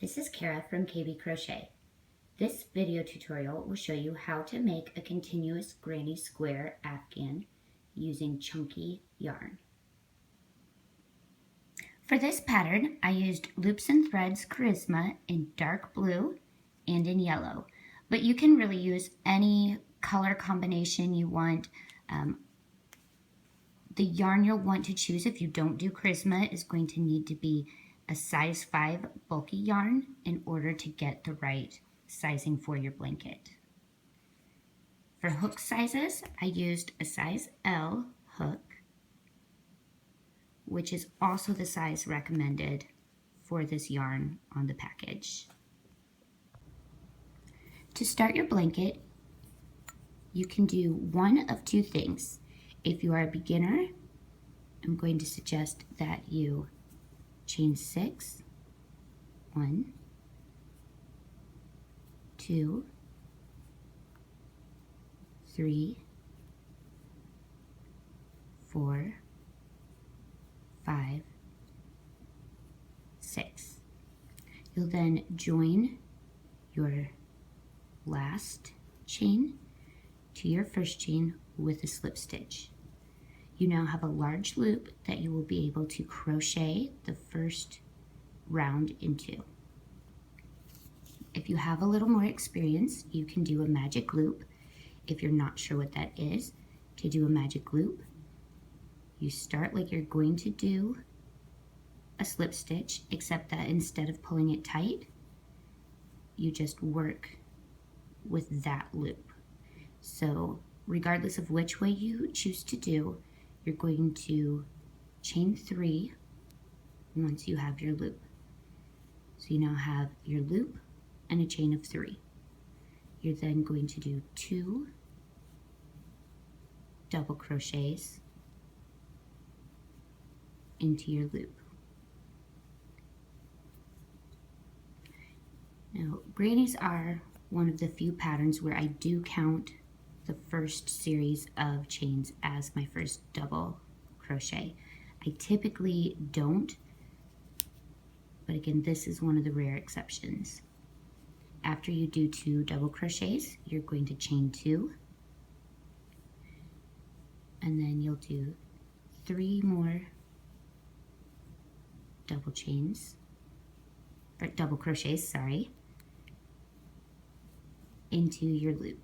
This is Kara from KB Crochet. This video tutorial will show you how to make a continuous granny square Afghan using chunky yarn. For this pattern, I used Loops and Threads Charisma in dark blue and in yellow, but you can really use any color combination you want. The yarn you'll want to choose if you don't do Charisma is going to need to be a size 5 bulky yarn in order to get the right sizing for your blanket. For hook sizes, I used a size L hook, which is also the size recommended for this yarn on the package. To start your blanket, you can do one of two things. If you are a beginner, I'm going to suggest that you chain 6, 1, 2, 3, 4, 5, 6. You'll then join your last chain to your first chain with a slip stitch. You now have a large loop that you will be able to crochet the first round into. If you have a little more experience, you can do a magic loop. If you're not sure what that is, to do a magic loop, you start like you're going to do a slip stitch, except that instead of pulling it tight, you just work with that loop. So regardless of which way you choose to do, you're going to chain 3 once you have your loop. So you now have your loop and a chain of 3. You're then going to do 2 double crochets into your loop. Now, grannies are one of the few patterns where I do count the first series of chains as my first double crochet. I typically don't, but again, this is one of the rare exceptions. After you do 2 double crochets, you're going to chain 2, and then you'll do 3 more double chains, or double crochets, sorry, into your loop.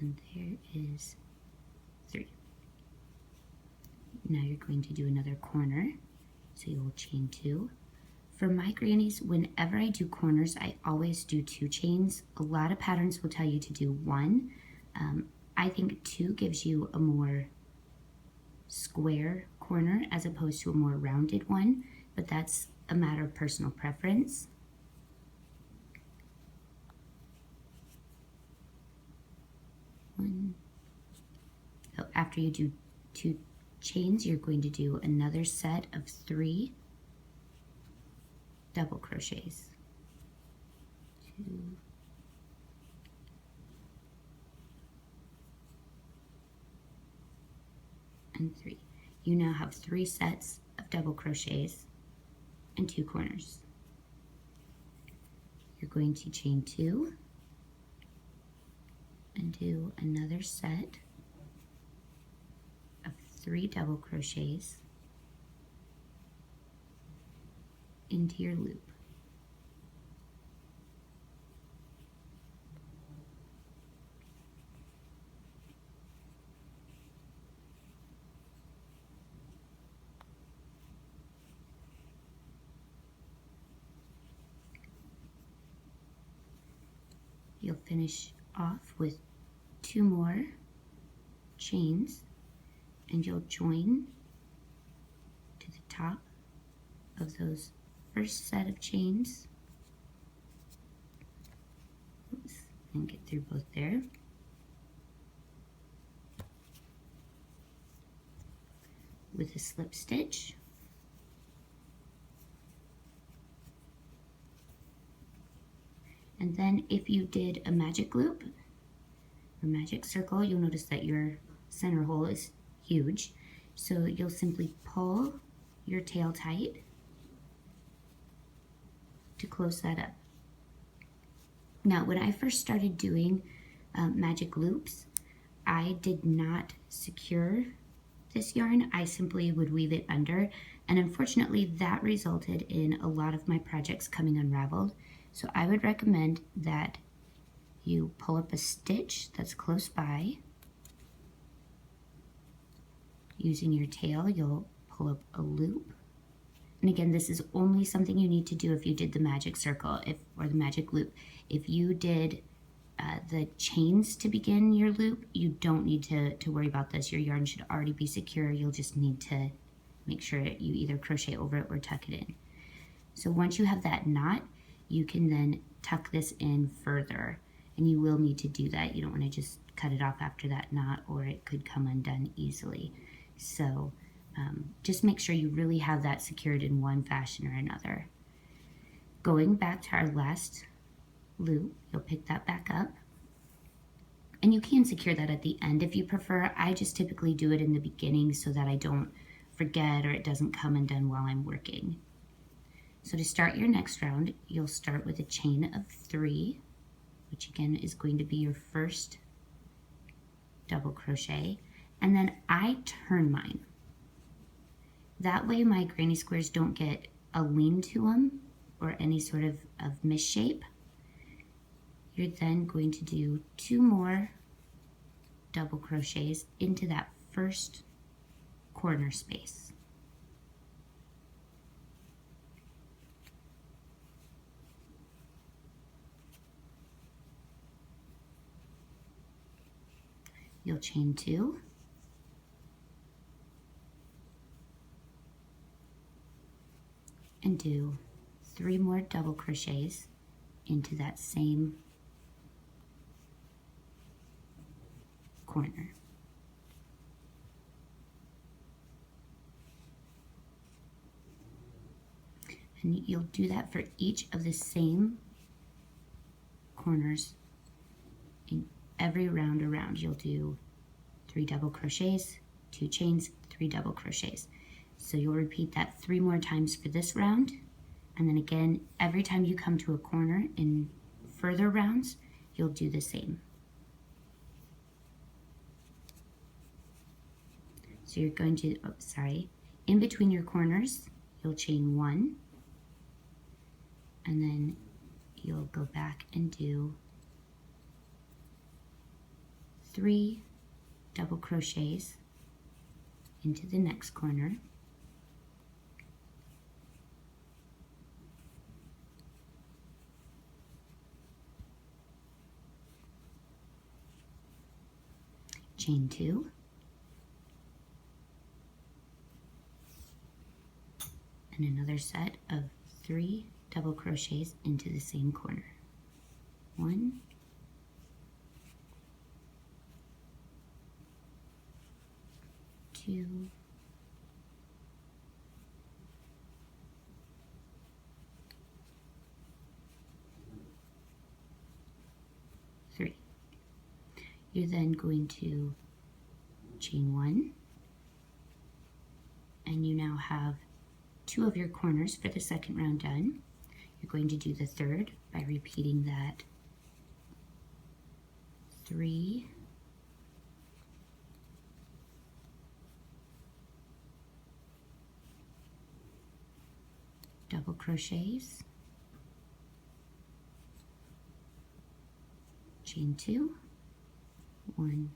And there is 3. Now you're going to do another corner, so you will chain 2. For my grannies, whenever I do corners, I always do 2 chains. A lot of patterns will tell you to do 1. I think 2 gives you a more square corner as opposed to a more rounded one, but that's a matter of personal preference. So after you do 2 chains, you're going to do another set of 3 double crochets. 2 and 3. You now have 3 sets of double crochets and 2 corners. You're going to chain 2 and do another set of 3 double crochets into your loop. You'll finish off with 2 more chains, and you'll join to the top of those first set of chains. Oops, and get through both there. With a slip stitch. And then if you did a magic loop or magic circle, you'll notice that your center hole is huge. So you'll simply pull your tail tight to close that up. Now, when I first started doing magic loops, I did not secure this yarn. I simply would weave it under, and unfortunately that resulted in a lot of my projects coming unraveled. So I would recommend that you pull up a stitch that's close by. Using your tail, you'll pull up a loop. And again, this is only something you need to do if you did the magic circle or the magic loop. If you did the chains to begin your loop, you don't need to worry about this. Your yarn should already be secure. You'll just need to make sure you either crochet over it or tuck it in. So once you have that knot, you can then tuck this in further, and you will need to do that. You don't want to just cut it off after that knot, or it could come undone easily. So just make sure you really have that secured in one fashion or another. Going back to our last loop, you'll pick that back up, and you can secure that at the end if you prefer. I just typically do it in the beginning so that I don't forget or it doesn't come undone while I'm working. So to start your next round, you'll start with a chain of 3, which again is going to be your first double crochet, and then I turn mine. That way my granny squares don't get a lean to them or any sort of misshape. You're then going to do 2 more double crochets into that first corner space. You'll chain 2, and do 3 more double crochets into that same corner. And you'll do that for each of the same corners in every round around. You'll do 3 double crochets, 2 chains, 3 double crochets. So you'll repeat that 3 more times for this round, and then again every time you come to a corner in further rounds, you'll do the same. So you're going to, in between your corners, you'll chain 1, and then you'll go back and do 3 double crochets into the next corner. Chain 2, and another set of 3 double crochets into the same corner. 1, 2, 3. You're then going to chain 1, and you now have 2 of your corners for the second round done. You're going to do the third by repeating that 3 double crochets, chain 2, 1,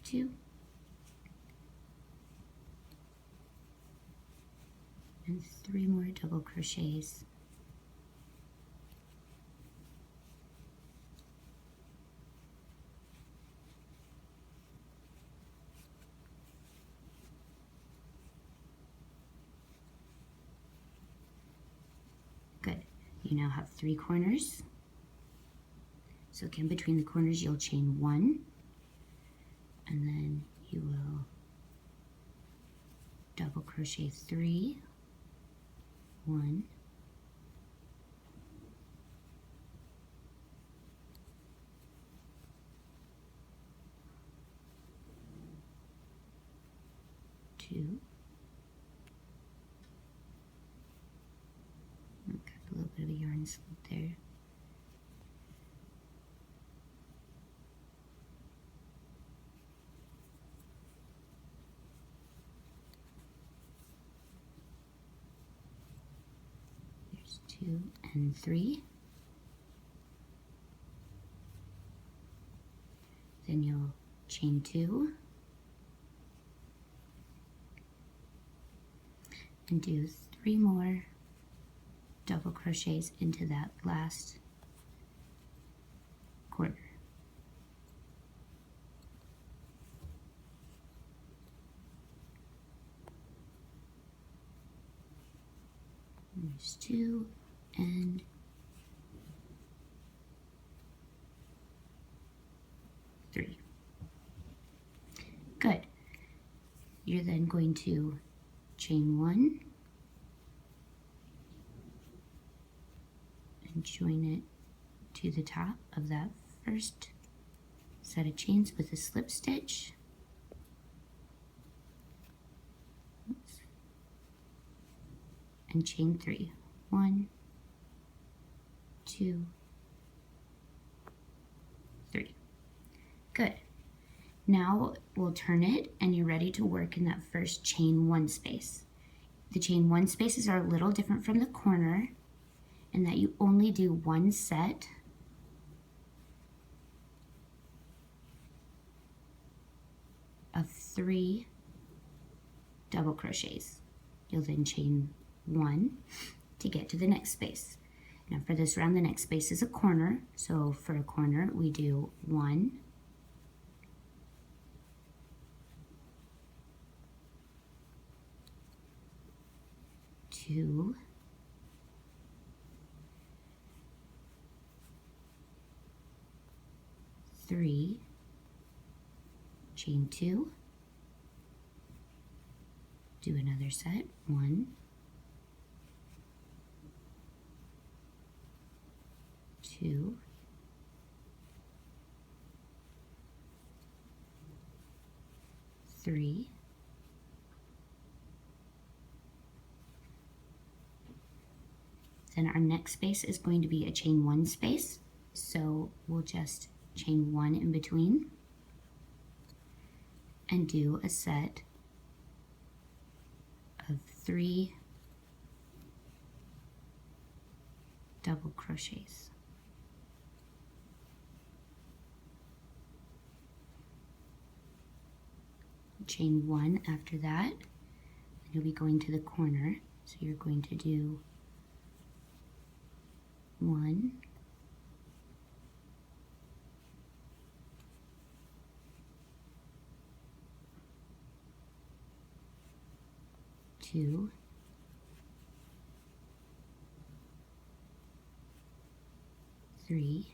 2, and 3 more double crochets. Good. You now have 3 corners. So again, between the corners, you'll chain 1, and then you will double crochet 3, 1, 2. Got a little bit of a yarn slip there. There's 2 and 3. Then you'll chain 2 and do 3 more double crochets into that last quarter. There's 2 and 3. Good. You're then going to chain 1 and join it to the top of that first set of chains with a slip stitch. Oops. And chain 3. 1, 2, 3. Good. Now we'll turn it and you're ready to work in that first chain 1 space. The chain 1 spaces are a little different from the corner in that you only do 1 set of 3 double crochets. You'll then chain 1 to get to the next space. Now for this round, the next space is a corner. So for a corner, we do 1, 2, 3, chain 2, do another set, 1, 2, 3, then our next space is going to be a chain 1 space, so we'll just chain 1 in between and do a set of 3 double crochets. Chain 1 after that, and you'll be going to the corner, so you're going to do 1, 2, 3,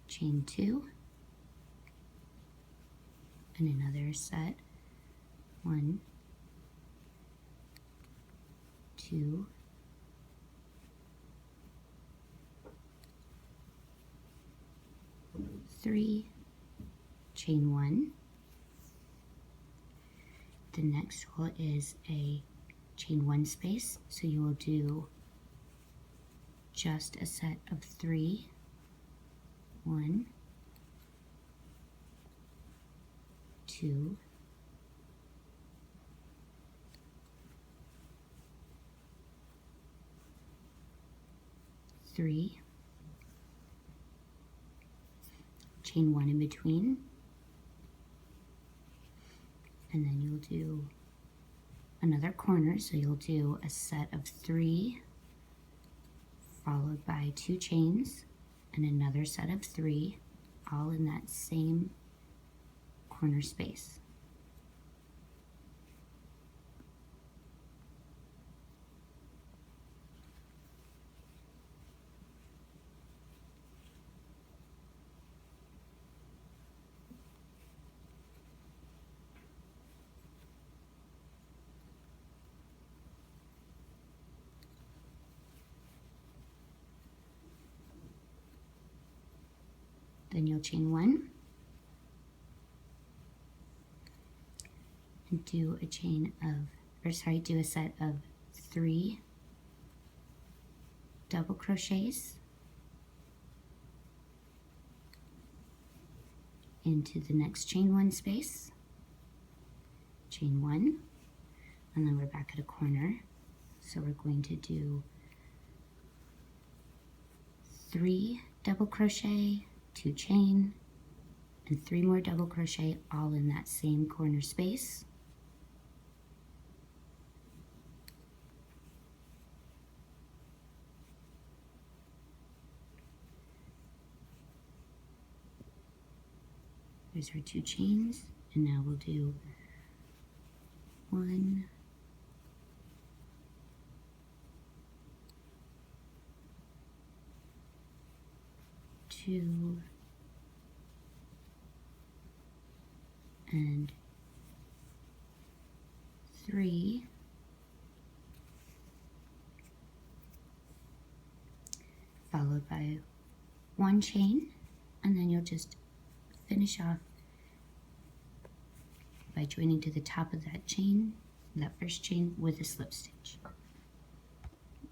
chain 2, and another set, 1, 2, 3, chain 1. The next row is a chain 1 space, so you will do just a set of 3, 1, 2, 3, chain 1 in between, and then you'll do another corner, so you'll do a set of 3 followed by 2 chains and another set of 3, all in that same corner space. Then you'll chain 1 do a chain of, do a set of 3 double crochets into the next chain 1 space, chain 1, and then we're back at a corner. So we're going to do 3 double crochet, 2 chain, and 3 more double crochet, all in that same corner space. There's our 2 chains, and now we'll do 1, 2, and 3, followed by 1 chain, and then you'll just finish off by joining to the top of that chain, that first chain, with a slip stitch.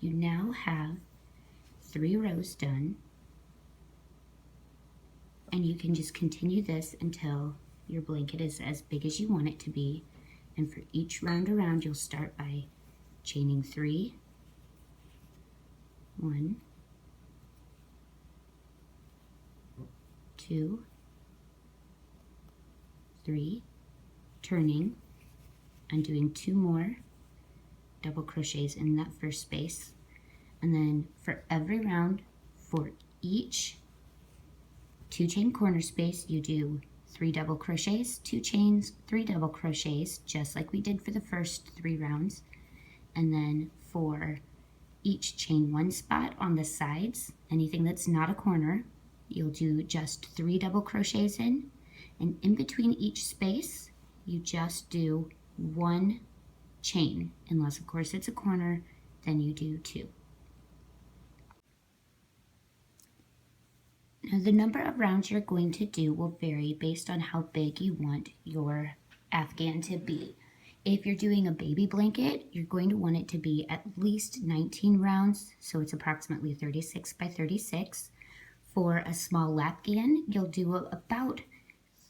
You now have 3 rows done, and you can just continue this until your blanket is as big as you want it to be. And for each round around, you'll start by chaining 3, 1, 2, 3, turning and doing 2 more double crochets in that first space. And then for every round, for each 2 chain corner space, you do 3 double crochets, 2 chains, 3 double crochets, just like we did for the first 3 rounds. And then for each chain 1 spot on the sides, anything that's not a corner, you'll do just 3 double crochets in, and in between each space, you just do 1 chain, unless of course it's a corner, then you do 2. Now the number of rounds you're going to do will vary based on how big you want your Afghan to be. If you're doing a baby blanket, you're going to want it to be at least 19 rounds, so it's approximately 36 by 36. For a small lapghan, you'll do about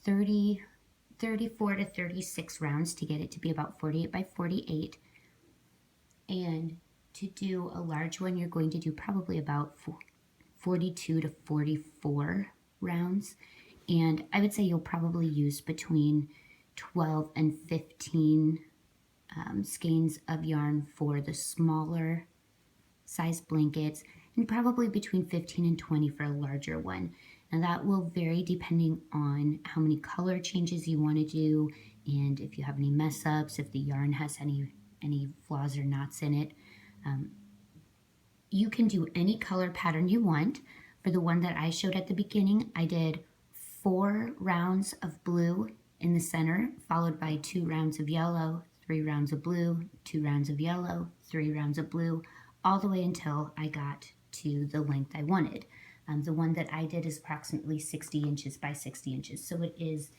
34 to 36 rounds to get it to be about 48 by 48. And to do a large one, you're going to do probably about 42 to 44 rounds. And I would say you'll probably use between 12 and 15 skeins of yarn for the smaller size blankets, and probably between 15 and 20 for a larger one. And that will vary depending on how many color changes you want to do, and if you have any mess ups, if the yarn has any flaws or knots in it. You can do any color pattern you want. For the one that I showed at the beginning, I did 4 rounds of blue in the center, followed by 2 rounds of yellow, 3 rounds of blue, 2 rounds of yellow, 3 rounds of blue, all the way until I got to the length I wanted. The one that I did is approximately 60 inches by 60 inches, so it is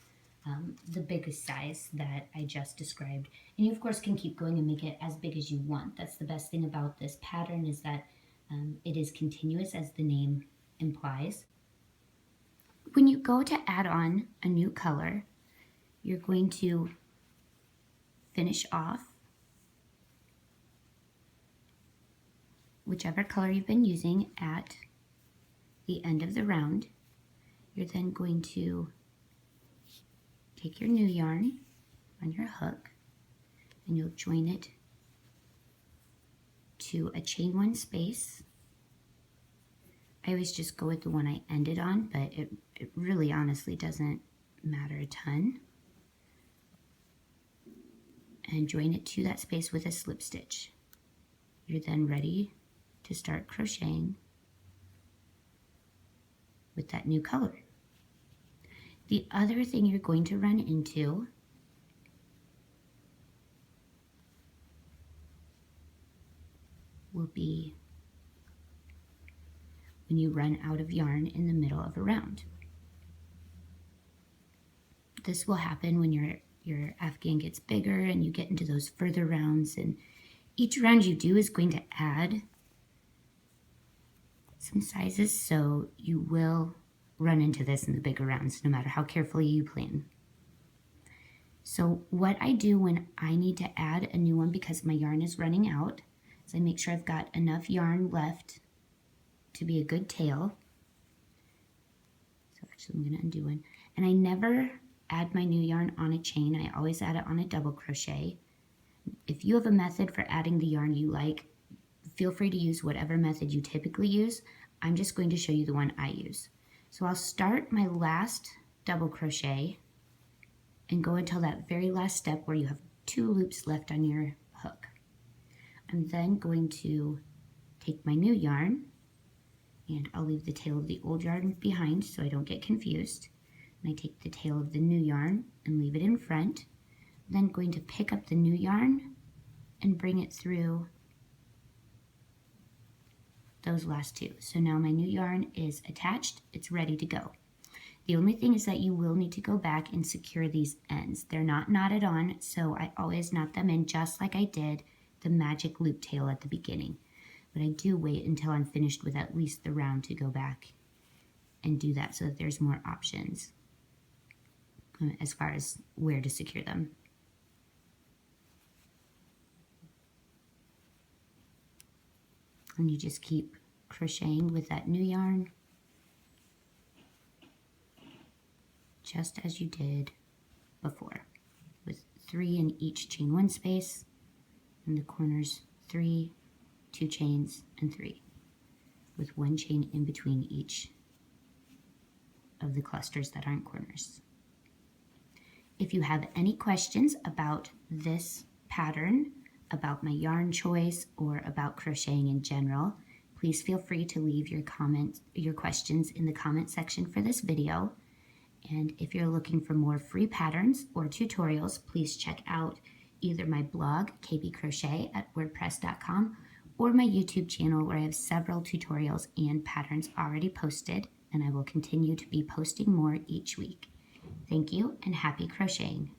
the biggest size that I just described. And you of course can keep going and make it as big as you want. That's the best thing about this pattern, is that it is continuous, as the name implies. When you go to add on a new color, you're going to finish off whichever color you've been using at the end of the round. You're then going to take your new yarn on your hook, and you'll join it to a chain 1 space. I always just go with the one I ended on, but it really honestly doesn't matter a ton. And join it to that space with a slip stitch. You're then ready to start crocheting with that new color. The other thing you're going to run into will be when you run out of yarn in the middle of a round. This will happen when your Afghan gets bigger and you get into those further rounds, and each round you do is going to add some sizes, so you will run into this in the bigger rounds no matter how carefully you plan. So what I do when I need to add a new one because my yarn is running out is I make sure I've got enough yarn left to be a good tail. So actually I'm going to undo one. And I never add my new yarn on a chain. I always add it on a double crochet. If you have a method for adding the yarn you like, feel free to use whatever method you typically use. I'm just going to show you the one I use. So I'll start my last double crochet and go until that very last step where you have 2 loops left on your hook. I'm then going to take my new yarn, and I'll leave the tail of the old yarn behind so I don't get confused. And I take the tail of the new yarn and leave it in front. Then going to pick up the new yarn and bring it through those last 2. So now my new yarn is attached, it's ready to go. The only thing is that you will need to go back and secure these ends. They're not knotted on, so I always knot them in just like I did the magic loop tail at the beginning. But I do wait until I'm finished with at least the round to go back and do that so that there's more options as far as where to secure them. And you just keep crocheting with that new yarn, just as you did before, with 3 in each chain 1 space, and the corners 3, 2 chains, and 3, with 1 chain in between each of the clusters that aren't corners. If you have any questions about this pattern, about my yarn choice, or about crocheting in general, please feel free to leave your questions in the comment section for this video. And if you're looking for more free patterns or tutorials, please check out either my blog, KB Crochet at wordpress.com, or my YouTube channel where I have several tutorials and patterns already posted, and I will continue to be posting more each week. Thank you and happy crocheting!